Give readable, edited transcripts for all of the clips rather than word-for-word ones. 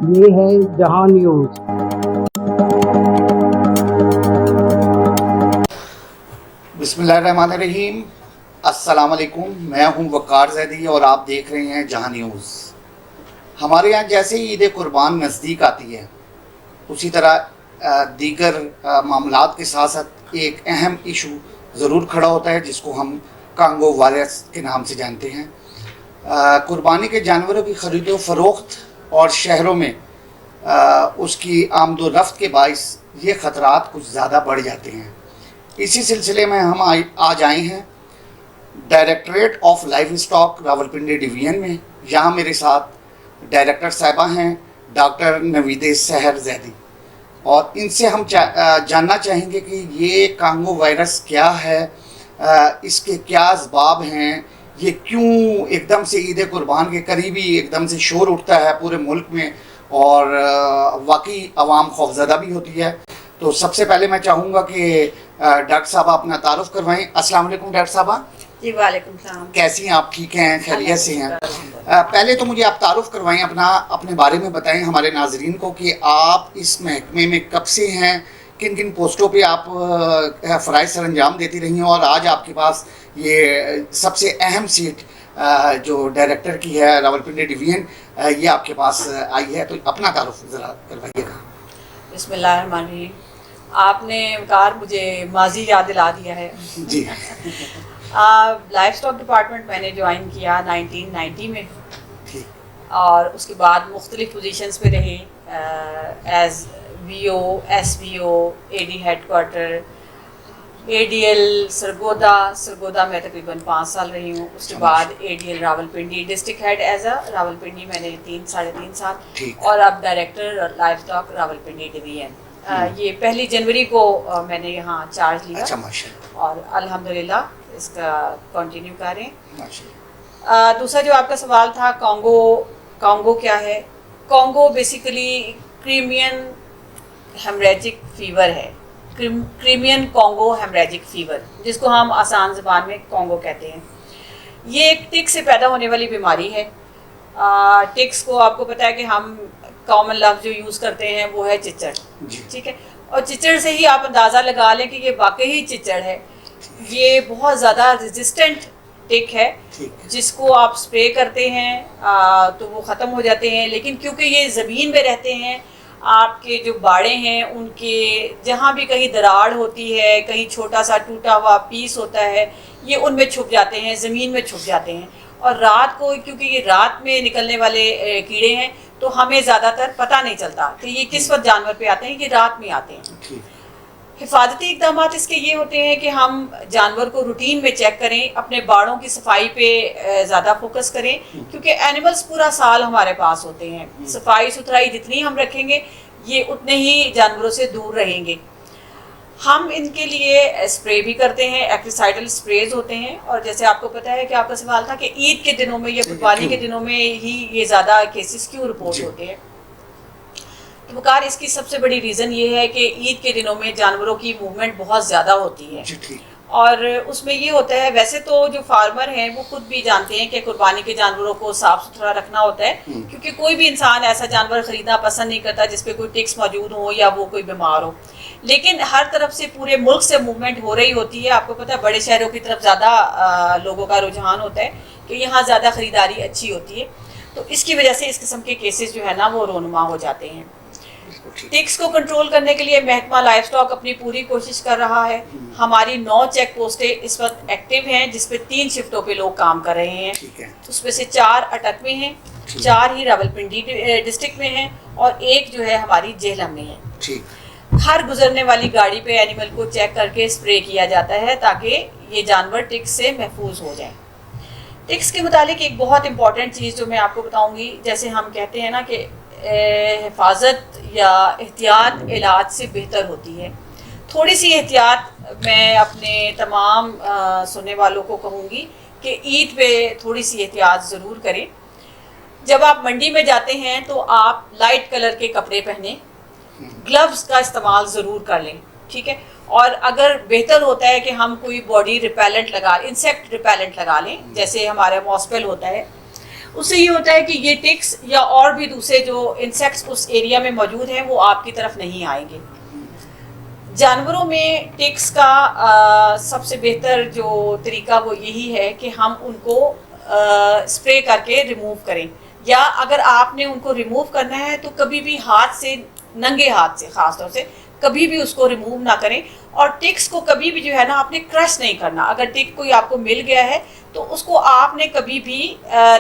یہ ہے جہاں نیوز۔ بسم اللہ الرحمن الرحیم۔ السلام علیکم، میں ہوں وقار زیدی اور آپ دیکھ رہے ہیں جہاں نیوز۔ ہمارے یہاں جیسے ہی عید قربان نزدیک آتی ہے، اسی طرح دیگر معاملات کے ساتھ ساتھ ایک اہم ایشو ضرور کھڑا ہوتا ہے جس کو ہم کانگو وائرس کے نام سے جانتے ہیں۔ قربانی کے جانوروں کی خرید و فروخت اور شہروں میں اس کی آمد و رفت کے باعث یہ خطرات کچھ زیادہ بڑھ جاتے ہیں۔ اسی سلسلے میں ہم آج آئے ہیں directorate of life stock Rawalpindi division میں۔ یہاں میرے ساتھ ڈائریکٹر صاحبہ ہیں ڈاکٹر نوید سحر زیدی، اور ان سے ہم جاننا چاہیں گے کہ یہ کانگو وائرس کیا ہے، اس کے کیا اسباب ہیں، یہ کیوں ایک دم سے عید قربان کے قریب ہی ایک دم سے شور اٹھتا ہے پورے ملک میں، اور واقعی عوام خوفزدہ بھی ہوتی ہے۔ تو سب سے پہلے میں چاہوں گا کہ ڈاکٹر صاحبہ اپنا تعارف کروائیں۔ السلام علیکم ڈاکٹر صاحبہ۔ جی وعلیکم السلام۔ کیسی ہیں آپ؟ ٹھیک ہیں، خیریت سے ہیں؟ پہلے تو مجھے آپ تعارف کروائیں، اپنے بارے میں بتائیں ہمارے ناظرین کو کہ آپ اس محکمے میں کب سے ہیں، کن کن پوسٹوں پہ آپ فرائض سر انجام دیتی رہی ہیں، اور آج آپ کے پاس یہ سب سے اہم سیٹ جو ڈائریکٹر کی ہے راولپنڈی ڈویژن، یہ آپ کے پاس آئی ہے۔ تو اپنا تعارف ذرا کروائیے گا۔ بسم اللہ الرحمن الرحیم۔ آپ نے وقار مجھے ماضی یاد دلا دیا ہے۔ جی۔ لائف اسٹاک ڈپارٹمنٹ میں نے جوائن کیا 1990 میں، اور اس کے بعد مختلف پوزیشنز پہ رہے، as V O, S V O, A D headquarter, A D L Sargodha میں تقریباً 5 سال رہی ہوں۔ اس کے بعد A D L Rawalpindi district head as a Rawalpindi میں نے 3-3.5 سال، اور اب director livestock Rawalpindi division. یہ 1 جنوری کو میں نے یہاں چارج لیا، اور الحمدللہ اس کا کنٹینیو کریں۔ دوسرا جو آپ کا سوال تھا، کانگو کیا ہے؟ کانگو بیسیکلی کریمین ہیمریجک فیور ہے، کریمین کانگو ہیمریجک فیور، جس کو ہم آسان زبان میں کانگو کہتے ہیں۔ یہ ایک ٹک سے پیدا ہونے والی بیماری ہے۔ ٹکس کو آپ کو پتہ ہے کہ ہم کامن لفظ جو یوز کرتے ہیں وہ ہے چچڑ، ٹھیک ہے، اور چچڑ سے ہی آپ اندازہ لگا لیں کہ یہ واقعی چچڑ ہے۔ یہ بہت زیادہ ریزسٹنٹ ٹک ہے، جس کو آپ سپرے کرتے ہیں تو وہ ختم ہو جاتے ہیں، لیکن کیونکہ یہ زمین میں رہتے ہیں، آپ کے جو باڑے ہیں ان کے جہاں بھی کہیں دراڑ ہوتی ہے، کہیں چھوٹا سا ٹوٹا ہوا پیس ہوتا ہے، یہ ان میں چھپ جاتے ہیں، زمین میں چھپ جاتے ہیں۔ اور رات کو، کیونکہ یہ رات میں نکلنے والے کیڑے ہیں، تو ہمیں زیادہ تر پتہ نہیں چلتا کہ یہ کس وقت جانور پہ آتے ہیں، یہ رات میں آتے ہیں۔ حفاظتی اقدامات اس کے یہ ہوتے ہیں کہ ہم جانور کو روٹین میں چیک کریں، اپنے باڑوں کی صفائی پہ زیادہ فوکس کریں، کیونکہ اینیملز پورا سال ہمارے پاس ہوتے ہیں۔ صفائی ستھرائی جتنی ہم رکھیں گے، یہ اتنے ہی جانوروں سے دور رہیں گے۔ ہم ان کے لیے اسپرے بھی کرتے ہیں، ایکٹیسائڈل اسپریز ہوتے ہیں، اور جیسے آپ کو پتہ ہے کہ آپ کا سوال تھا کہ عید کے دنوں میں یا قربانی کے دنوں میں ہی یہ زیادہ کیسز کیوں رپورٹ ہوتے ہیں، تو وقار اس کی سب سے بڑی ریزن یہ ہے کہ عید کے دنوں میں جانوروں کی موومنٹ بہت زیادہ ہوتی ہے، اور اس میں یہ ہوتا ہے، ویسے تو جو فارمر ہیں وہ خود بھی جانتے ہیں کہ قربانی کے جانوروں کو صاف ستھرا رکھنا ہوتا ہے، کیونکہ کوئی بھی انسان ایسا جانور خریدنا پسند نہیں کرتا جس پہ کوئی ٹکس موجود ہو یا وہ کوئی بیمار ہو، لیکن ہر طرف سے پورے ملک سے موومنٹ ہو رہی ہوتی ہے۔ آپ کو پتہ ہے بڑے شہروں کی طرف زیادہ لوگوں کا رجحان ہوتا ہے کہ یہاں زیادہ خریداری اچھی ہوتی ہے، تو اس کی وجہ سے اس قسم کے کیسز جو ہے نا وہ رونما ہو جاتے ہیں۔ ٹکس کو کنٹرول کرنے کے لیے محکمہ لائف اسٹاک اپنی پوری کوشش کر رہا ہے۔ ہماری 9 چیک پوسٹیں اس وقت ایکٹیو ہیں، جس پہ 3 شفٹوں پہ لوگ کام کر رہے ہیں۔ اس میں سے 4 اٹک میں ہیں، 4 ہی راولپنڈی ڈسٹرکٹ میں ہیں، اور 1 جو ہے ہماری جہلم میں ہے۔ ہر گزرنے والی گاڑی پہ اینیمل کو چیک کر کے اسپرے کیا جاتا ہے تاکہ یہ جانور ٹکس سے محفوظ ہو جائیں۔ ٹکس کے متعلق ایک بہت امپورٹنٹ چیز جو میں آپ کو بتاؤں گی، جیسے ہم کہتے ہیں نا کہ حفاظت یا احتیاط علاج سے بہتر ہوتی ہے۔ تھوڑی سی احتیاط میں اپنے تمام سننے والوں کو کہوں گی کہ عید پہ تھوڑی سی احتیاط ضرور کریں۔ جب آپ منڈی میں جاتے ہیں تو آپ لائٹ کلر کے کپڑے پہنیں، گلوز کا استعمال ضرور کر لیں، ٹھیک ہے، اور اگر بہتر ہوتا ہے کہ ہم کوئی باڈی ریپیلنٹ انسیکٹ ریپیلنٹ لگا لیں، جیسے ہمارا ماسپل ہوتا ہے، اس سے یہ ہوتا ہے کہ یہ ٹکس یا اور بھی دوسرے جو انسیکٹس اس ایریا میں موجود ہیں وہ آپ کی طرف نہیں آئیں گے. جانوروں میں ٹکس کا سب سے بہتر جو طریقہ وہ یہی ہے کہ ہم ان کو اسپرے کر کے ریموو کریں, یا اگر آپ نے ان کو ریموو کرنا ہے تو کبھی بھی ہاتھ سے, ننگے ہاتھ سے خاص طور سے کبھی بھی اس کو ریموو نہ کریں. اور ٹکس کو کبھی بھی جو ہے نا آپ نے کرش نہیں کرنا. اگر ٹک کوئی آپ کو مل گیا ہے تو اس کو آپ نے کبھی بھی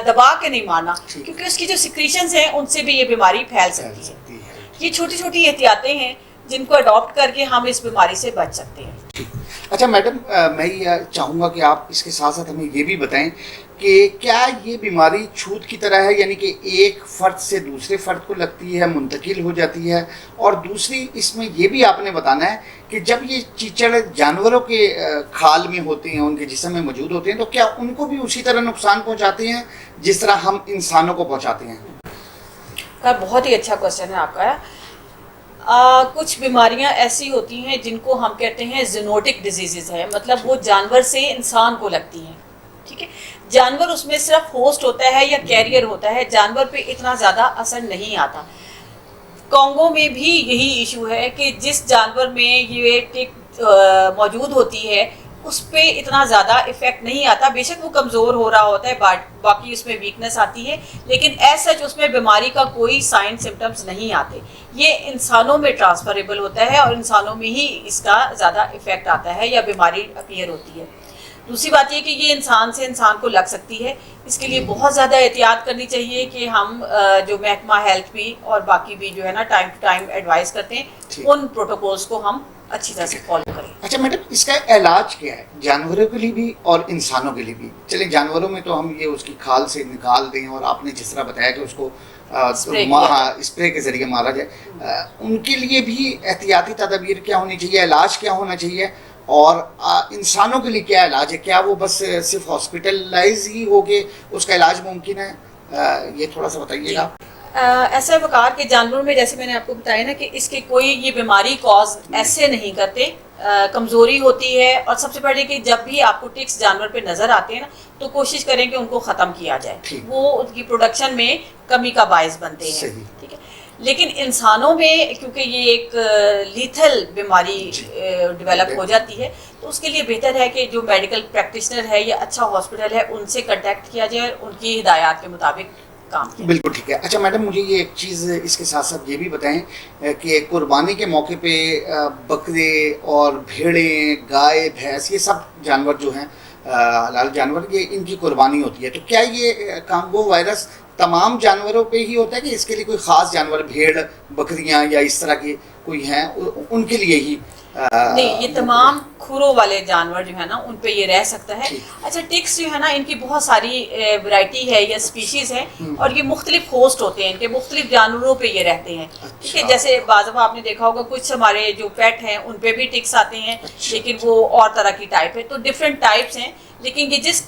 دبا کے نہیں مارنا, کیونکہ اس کی جو سیکریشنز ہیں ان سے بھی یہ بیماری پھیل سکتی ہے. یہ چھوٹی چھوٹی احتیاطیں ہیں جن کو اڈاپٹ کر کے ہم اس بیماری سے بچ سکتے ہیں. اچھا میڈم, میں یہ چاہوں گا کہ آپ اس کے ساتھ ساتھ ہمیں یہ بھی بتائیں کہ کیا یہ بیماری چھوت کی طرح ہے, یعنی کہ ایک فرد سے دوسرے فرد کو لگتی ہے, منتقل ہو جاتی ہے, اور دوسری اس میں یہ بھی آپ نے بتانا ہے کہ جب یہ چیچڑ جانوروں کے کھال میں ہوتے ہیں, ان کے جسم میں موجود ہوتے ہیں, تو کیا ان کو بھی اسی طرح نقصان پہنچاتے ہیں جس طرح ہم انسانوں کو پہنچاتے ہیں؟ بہت ہی اچھا کوشچن ہے آپ کا. کچھ بیماریاں ایسی ہوتی ہیں جن کو ہم کہتے ہیں زینوٹک ڈیزیزز ہیں, مطلب وہ جانور سے انسان کو لگتی ہیں. ٹھیک ہے, جانور اس میں صرف ہوسٹ ہوتا ہے یا کیریئر ہوتا ہے, جانور پہ اتنا زیادہ اثر نہیں آتا. کانگو میں بھی یہی ایشو ہے کہ جس جانور میں یہ ٹک موجود ہوتی ہے اس پہ اتنا زیادہ افیکٹ نہیں آتا. بے شک وہ کمزور ہو رہا ہوتا ہے, باقی اس میں ویکنس آتی ہے, لیکن ایز سچ اس میں بیماری کا کوئی سائن سمٹمز نہیں آتے. یہ انسانوں میں ٹرانسفریبل ہوتا ہے اور انسانوں میں ہی اس کا زیادہ افیکٹ آتا ہے یا بیماری اپیئر ہوتی ہے. دوسری بات یہ کہ یہ انسان سے انسان کو لگ سکتی ہے, اس کے لیے بہت زیادہ احتیاط کرنی چاہیے کہ ہم جو محکمہ ہیلتھ بھی اور باقی بھی جو ہے نا ٹائم ٹو ٹائم ایڈوائز کرتے ہیں, ان پروٹوکولز کو ہم اچھی طرح سے فالو کریں. اچھا میڈم, اس کا علاج کیا ہے جانوروں کے لیے بھی اور انسانوں کے لیے بھی؟ چلیں جانوروں میں تو ہم یہ اس کی کھال سے نکال دیں, اور آپ نے جس طرح بتایا کہ اس کو اسپرے کے ذریعے مارا جائے, ان کے لیے بھی احتیاطی تدابیر کیا ہونی چاہیے, علاج کیا ہونا چاہیے, اور انسانوں کے لیے کیا علاج ہے؟ کیا وہ بس صرف ہاسپٹلائز ہی ہو کے اس کا علاج ممکن ہے؟ یہ تھوڑا سا بتائیے گا. ایسا وقار کہ جانوروں میں جیسے میں نے آپ کو بتایا نا کہ اس کے کوئی یہ بیماری کاز ایسے نہیں کرتے, کمزوری ہوتی ہے. اور سب سے پہلے کہ جب بھی آپ کو ٹکس جانور پہ نظر آتے ہیں نا تو کوشش کریں کہ ان کو ختم کیا جائے, وہ ان کی پروڈکشن میں کمی کا باعث بنتے ہیں. ٹھیک ہے, لیکن انسانوں میں کیونکہ یہ ایک لیتھل بیماری ڈیولپ ہو جاتی ہے تو اس کے لیے بہتر ہے کہ جو میڈیکل پریکٹیشنر ہے یا اچھا ہاسپٹل ہے ان سے کنٹیکٹ کیا جائے اور ان کی ہدایات کے مطابق کام کیا. بالکل ٹھیک ہے. اچھا میڈم, مجھے یہ ایک چیز اس کے ساتھ ساتھ یہ بھی بتائیں کہ قربانی کے موقع پہ بکرے اور بھیڑیں, گائے, بھینس, یہ سب جانور جو ہیں حلال جانور, یہ ان کی قربانی ہوتی ہے, تو کیا یہ کانگو وائرس تمام جانوروں پہ ہی ہوتا ہے کہ اس کے لیے کوئی خاص جانور, بھیڑ, بکریاں یا اس طرح کے کوئی ہیں ان کے لیے ہی؟ نہیں, یہ تمام کھروں والے جانور جو ہے نا ان پہ یہ رہ سکتا ہے. اچھا, ٹکس جو ہے نا ان کی بہت ساری ورائٹی ہے یا اسپیشیز ہیں, اور یہ مختلف ہوسٹ ہوتے ہیں, ان کے مختلف جانوروں پہ یہ رہتے ہیں. ٹھیک ہے, جیسے بعض دفعہ آپ نے دیکھا ہوگا کچھ ہمارے جو پیٹ ہیں ان پہ بھی ٹکس آتے ہیں, لیکن وہ اور طرح کی ٹائپ ہے, تو ڈفرینٹ ٹائپس ہیں. لیکن یہ جس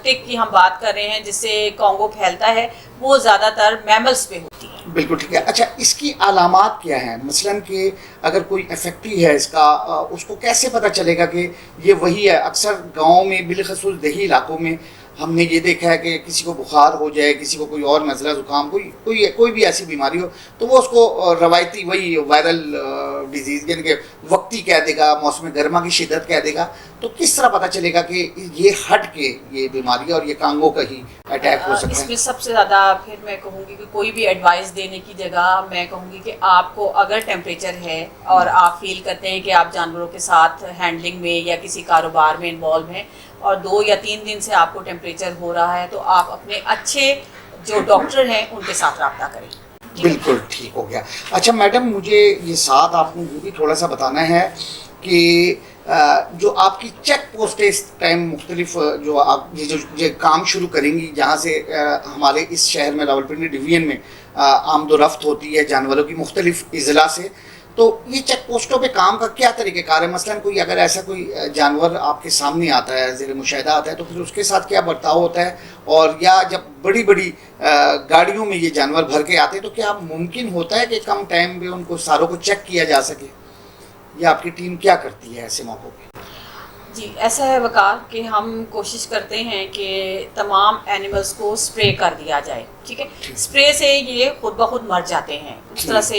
ٹک کی ہم بات کر رہے ہیں جس سے کانگو پھیلتا ہے وہ زیادہ تر میملز پہ ہوتی ہے. بالکل ٹھیک ہے. اچھا, اس کی علامات کیا ہیں؟ مثلاً کہ اگر کوئی افیکٹی ہے اس کا, اس کو کیسے پتہ چلے گا کہ یہ وہی ہے؟ اکثر گاؤں میں بالخصوص دیہی علاقوں میں ہم نے یہ دیکھا ہے کہ کسی کو بخار ہو جائے, کسی کو کوئی اور نزلہ زکام, کوئی بھی ایسی بیماری ہو تو وہ اس کو روایتی وہی وائرل ڈیزیز یعنی کہ وقتی کہہ دے گا, موسم گرما کی شدت کہہ دے گا. تو کس طرح پتہ چلے گا کہ یہ ہٹ کے یہ بیماری اور یہ کانگو کا ہی اٹیک ہو سکتا ہے؟ اس میں سب سے زیادہ پھر میں کہوں گی کہ کوئی بھی ایڈوائس دینے کی جگہ میں کہوں گی کہ آپ کو اگر ٹیمپریچر ہے اور آپ فیل کرتے ہیں کہ آپ جانوروں کے ساتھ ہینڈلنگ میں یا کسی کاروبار میں انوالو ہیں اور 2 یا 3 دن سے آپ کو ٹیمپریچر ہو رہا ہے, تو آپ اپنے اچھے جو ڈاکٹر ہیں ان کے ساتھ رابطہ کریں. بالکل ٹھیک ہو گیا. اچھا میڈم, مجھے یہ ساتھ آپ کو یہ بھی تھوڑا سا بتانا ہے کہ جو آپ کی چیک پوسٹ اس ٹائم مختلف جو آپ یہ کام شروع کریں گی, جہاں سے ہمارے اس شہر میں راولپنڈی ڈویژن میں آمد و رفت ہوتی ہے جانوروں کی مختلف اضلاع سے, تو یہ چیک پوسٹوں پہ کام کا کیا طریقہ کار ہے؟ مثلاً کوئی اگر ایسا کوئی جانور آپ کے سامنے آتا ہے, زیر مشاہدہ آتا ہے, تو پھر اس کے ساتھ کیا برتاؤ ہوتا ہے؟ اور یا جب بڑی بڑی گاڑیوں میں یہ جانور بھر کے آتے ہیں تو کیا ممکن ہوتا ہے کہ کم ٹائم میں ان کو ساروں کو چیک کیا جا سکے, یا آپ کی ٹیم کیا کرتی ہے ایسے موقعوں پہ؟ جی ایسا ہے وقار کہ ہم کوشش کرتے ہیں کہ تمام اینیملز کو اسپرے کر دیا جائے، ٹھیک ہے. اسپرے سے یہ خود بخود مر جاتے ہیں، اس طرح سے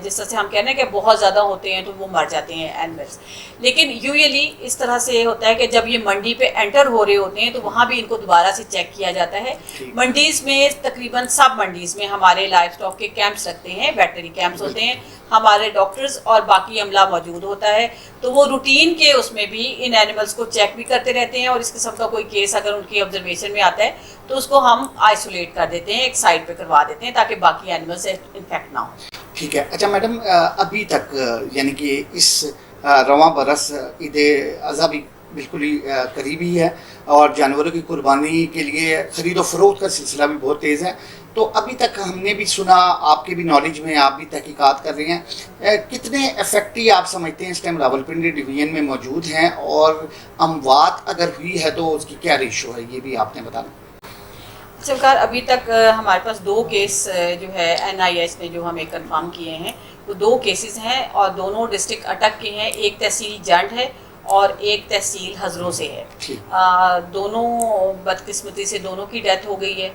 جس طرح سے ہم کہتے ہیں کہ بہت زیادہ ہوتے ہیں تو وہ مر جاتے ہیں اینیملز. لیکن یوزلی اس طرح سے ہوتا ہے کہ جب یہ منڈی پہ انٹر ہو رہے ہوتے ہیں تو وہاں بھی ان کو دوبارہ سے چیک کیا جاتا ہے. منڈیز میں تقریباً سب منڈیز میں ہمارے لائف اسٹاک کے کیمپس رکھتے ہیں، ویٹنری کیمپس ہوتے ہیں، ہمارے ڈاکٹرز اور باقی عملہ موجود ہوتا ہے. تو وہ روٹین کے اس میں بھی ان اینیملز کو چیک بھی کرتے رہتے ہیں، اور اس قسم کا کوئی کیس اگر ان کی آبزرویشن میں آتا ہے تو اس کو ہم آئسولیٹ کر دیتے ہیں، ایک سائڈ پہ کروا دیتے ہیں تاکہ باقی اینیمل سے انفیکٹ نہ ہو. ٹھیک ہے. اچھا میڈم، ابھی تک یعنی کہ اس رواں برس عید اضحیٰ بھی بالکل ہی قریبی ہے اور جانوروں کی قربانی کے لیے خرید و فروخت کا سلسلہ بھی بہت تیز ہے. تو ابھی تک ہم نے بھی سنا، آپ کے بھی نالج میں آپ بھی تحقیقات کر رہے ہیں، کتنے افیکٹی آپ سمجھتے ہیں اس ٹائم راولپنڈی ڈویژن میں موجود ہیں، اور اموات اگر ہوئی ہے تو اس کی کیا ریشو ہے، یہ بھی آپ نے بتانا. سرکار ابھی تک ہمارے پاس 2 کیس جو ہے NIH نے جو ہمیں کنفرم کیے ہیں وہ 2 کیسز ہیں، اور دونوں ڈسٹرکٹ اٹک کے ہیں. ایک تحصیل جنڈ ہے اور ایک تحصیل ہزروں سے ہے. دونوں بدقسمتی سے دونوں کی ڈیتھ ہو گئی ہے.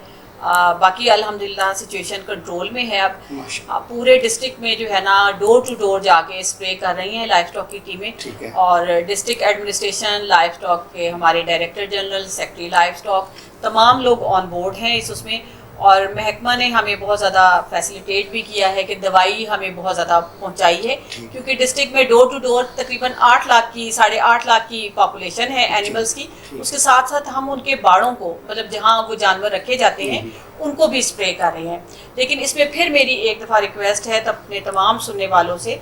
باقی الحمدللہ سچویشن کنٹرول میں ہے. اب پورے ڈسٹرکٹ میں جو ہے نا ڈور ٹو ڈور جا کے اسپرے کر رہی ہیں لائف اسٹاک کی ٹیمیں، اور ڈسٹرکٹ ایڈمنسٹریشن، لائف اسٹاک کے ہمارے director general, secretary life stock, تمام لوگ آن بورڈ ہیں اس میں. اور محکمہ نے ہمیں بہت زیادہ فیسیلیٹیٹ بھی کیا ہے کہ دوائی ہمیں بہت زیادہ پہنچائی ہے، کیونکہ ڈسٹرکٹ میں ڈور ٹو ڈور تقریباً 8 لاکھ کی 8.5 لاکھ کی پاپولیشن ہے اینیملز کی. اس کے ساتھ ساتھ ہم ان کے باڑوں کو، مطلب جہاں وہ جانور رکھے جاتے ہیں ان کو بھی اسپرے کر رہے ہیں. لیکن اس میں پھر میری ایک دفعہ ریکویسٹ ہے اپنے تمام سننے والوں سے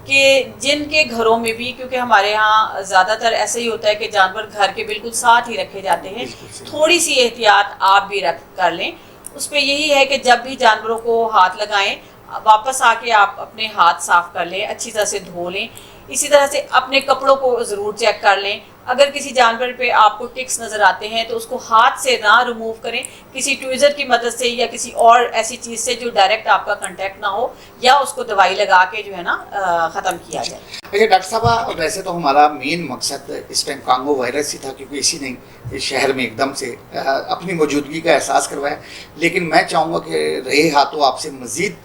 کہ جن کے گھروں میں بھی، کیونکہ ہمارے ہاں زیادہ تر ایسے ہی ہوتا ہے کہ جانور گھر کے بالکل ساتھ ہی رکھے جاتے ہیں، تھوڑی سی احتیاط آپ بھی کر لیں. اس پہ یہی ہے کہ جب بھی جانوروں کو ہاتھ لگائیں واپس آ کے آپ اپنے ہاتھ صاف کر لیں، اچھی طرح سے دھو لیں. اسی طرح سے اپنے کپڑوں کو ضرور چیک کر لیں. اگر کسی جانور پہ آپ کو ٹکس نظر آتے ہیں تو اس کو ہاتھ سے نہ ریموو کریں، کسی ٹویزر کی مدد سے یا کسی اور ایسی چیز سے جو ڈائریکٹ آپ کا کنٹیکٹ نہ ہو، یا اس کو دوائی لگا کے جو ہے نا ختم کیا جائے. اچھا ڈاکٹر صاحبہ، ویسے تو ہمارا مین مقصد اس ٹائم کانگو وائرس ہی تھا، کیونکہ اسی نے اس شہر میں ایک دم سے اپنی موجودگی کا احساس کروایا. لیکن میں چاہوں گا کہ رہے ہاتھوں آپ سے مزید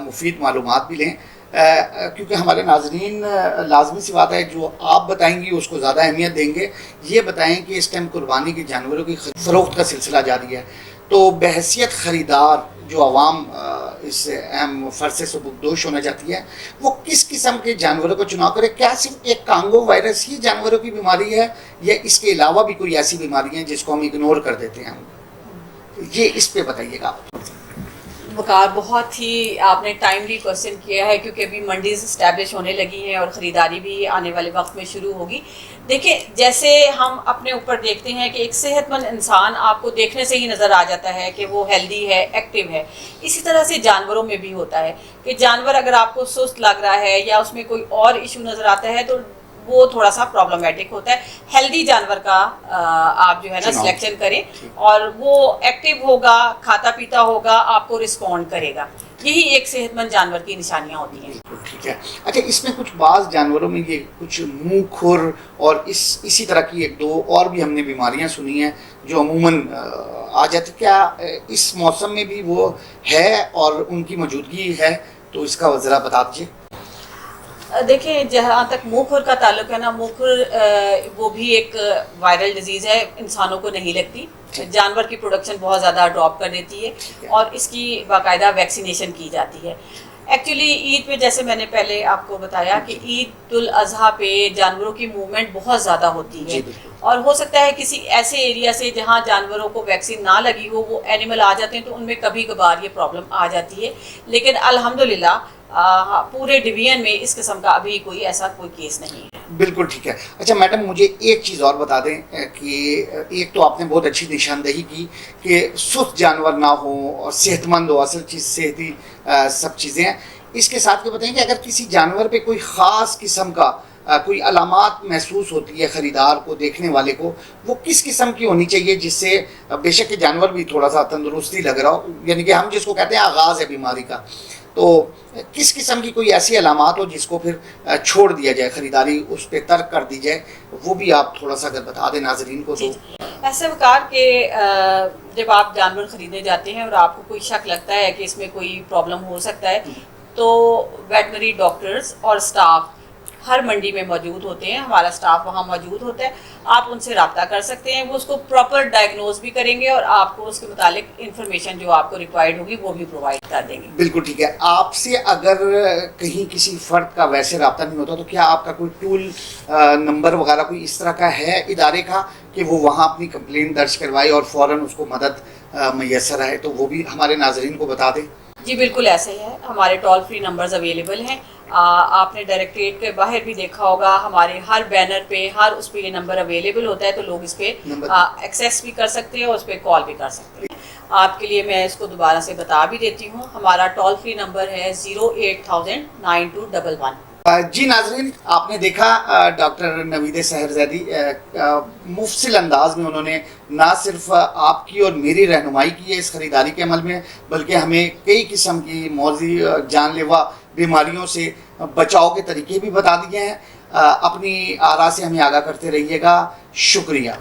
مفید معلومات بھی لیں، کیونکہ ہمارے ناظرین لازمی سی بات ہے جو آپ بتائیں گی اس کو زیادہ اہمیت دیں گے. یہ بتائیں کہ اس ٹائم قربانی کے جانوروں کی فروخت کا سلسلہ جاری ہے، تو بحیثیت خریدار جو عوام اس اہم فرض سے سبکدوش ہونا چاہتی ہے، وہ کس قسم کے جانوروں کو چناؤ کرے؟ کیا صرف ایک کانگو وائرس ہی جانوروں کی بیماری ہے، یا اس کے علاوہ بھی کوئی ایسی بیماری ہیں جس کو ہم اگنور کر دیتے ہیں؟ یہ اس پہ بتائیے گا آپ. وقار، بہت ہی آپ نے ٹائملی کوشچن کیا ہے، کیونکہ ابھی منڈیز اسٹیبلش ہونے لگی ہیں اور خریداری بھی آنے والے وقت میں شروع ہوگی. دیکھیں، جیسے ہم اپنے اوپر دیکھتے ہیں کہ ایک صحت مند انسان آپ کو دیکھنے سے ہی نظر آ جاتا ہے کہ وہ ہیلدی ہے، ایکٹیو ہے. اسی طرح سے جانوروں میں بھی ہوتا ہے کہ جانور اگر آپ کو سست لگ رہا ہے یا اس میں کوئی اور ایشو نظر آتا ہے تو وہ تھوڑا سا پرابلمیٹک ہوتا ہے. ہیلدی جانور کا آپ جو ہے نا سلیکشن کریں، اور وہ ایکٹیو ہوگا، کھاتا پیتا ہوگا، آپ کو رسپونڈ کرے گا. یہی ایک صحت مند جانور کی نشانیاں ہوتی ہیں. ٹھیک ہے. اچھا، اس میں کچھ بعض جانوروں میں یہ کچھ منہ کھر اور اسی طرح کی 1-2 اور بھی ہم نے بیماریاں سنی ہیں جو عموماً آ جاتی. کیا اس موسم میں بھی وہ ہے اور ان کی موجودگی ہے؟ تو اس کا ذرا بتا دیجیے. دیکھیں، جہاں تک منہ کھر کا تعلق ہے نا، منہ کھر وہ بھی ایک وائرل ڈیزیز ہے، انسانوں کو نہیں لگتی. جانور کی پروڈکشن بہت زیادہ ڈراپ کر دیتی ہے، اور اس کی باقاعدہ ویکسینیشن کی جاتی ہے. ایکچولی عید پہ، جیسے میں نے پہلے آپ کو بتایا کہ عید الاضحیٰ پہ جانوروں کی موومنٹ بہت زیادہ ہوتی ہے، اور ہو سکتا ہے کسی ایسے ایریا سے جہاں جانوروں کو ویکسین نہ لگی ہو وہ اینیمل آ جاتے ہیں، تو ان میں کبھی کبھار یہ پرابلم آ جاتی ہے. لیکن الحمدللہ پورے ڈویژن میں اس قسم کا ابھی کوئی ایسا کوئی کیس نہیں ہے. بالکل ٹھیک ہے. اچھا میڈم، مجھے ایک چیز اور بتا دیں کہ ایک تو آپ نے بہت اچھی نشاندہی کی کہ سست جانور نہ ہو اور صحت مند ہو، اصل چیز صحتی سب چیزیں ہیں. اس کے ساتھ یہ بتائیں کہ اگر کسی جانور پہ کوئی خاص قسم کا کوئی علامات محسوس ہوتی ہے خریدار کو، دیکھنے والے کو، وہ کس قسم کی ہونی چاہیے جس سے بے شک جانور بھی تھوڑا سا تندرستی لگ رہا ہو، یعنی کہ ہم جس کو کہتے ہیں آغاز ہے بیماری کا، تو کس قسم کی کوئی ایسی علامات ہو جس کو پھر چھوڑ دیا جائے خریداری, اس پہ ترک کر دی جائے, وہ بھی آپ تھوڑا سا اگر بتا دیں ناظرین کو. تو ایسے وقار کہ جب آپ جانور خریدنے جاتے ہیں اور آپ کو کوئی شک لگتا ہے کہ اس میں کوئی پرابلم ہو سکتا ہے, تو ویٹنری ڈاکٹرز اور اسٹاف ہر منڈی میں موجود ہوتے ہیں, ہمارا اسٹاف وہاں موجود ہوتا ہے, آپ ان سے رابطہ کر سکتے ہیں, وہ اس کو پراپر ڈائگنوز بھی کریں گے اور آپ کو اس کے متعلق انفارمیشن جو آپ کو ریکوائرڈ ہوگی وہ بھی پرووائڈ کر دیں گے. بالکل ٹھیک ہے. آپ سے اگر کہیں کسی فرد کا ویسے رابطہ نہیں ہوتا تو کیا آپ کا کوئی ٹول نمبر وغیرہ کوئی اس طرح کا ہے ادارے کا کہ وہ وہاں اپنی کمپلین درج کروائے اور فوراً اس کو مدد میسر آئے, تو وہ بھی ہمارے ناظرین کو بتا دیں. جی بالکل ایسے ہی ہے, ہمارے ٹول فری نمبرز اویلیبل ہیں. آپ نے ڈائریکٹریٹ کے باہر بھی دیکھا ہوگا, ہمارے ہر بینر پہ ہر اس پہ یہ نمبر اویلیبل ہوتا ہے, تو لوگ اس پہ ایکسیس بھی کر سکتے ہیں اور اس پہ کال بھی کر سکتے ہیں. آپ کے لیے میں اس کو دوبارہ سے بتا بھی دیتی ہوں, ہمارا ٹول فری نمبر ہے 080009211. جی ناظرین, آپ نے دیکھا ڈاکٹر نوید سحر زیدی مفصل انداز میں انہوں نے نہ صرف آپ کی اور میری رہنمائی کی ہے اس خریداری کے عمل میں, بلکہ ہمیں کئی قسم کی موذی جان لیوا بیماریوں سے بچاؤ کے طریقے بھی بتا دیے ہیں. اپنی آراء سے ہمیں آگاہ کرتے رہیے گا. شکریہ.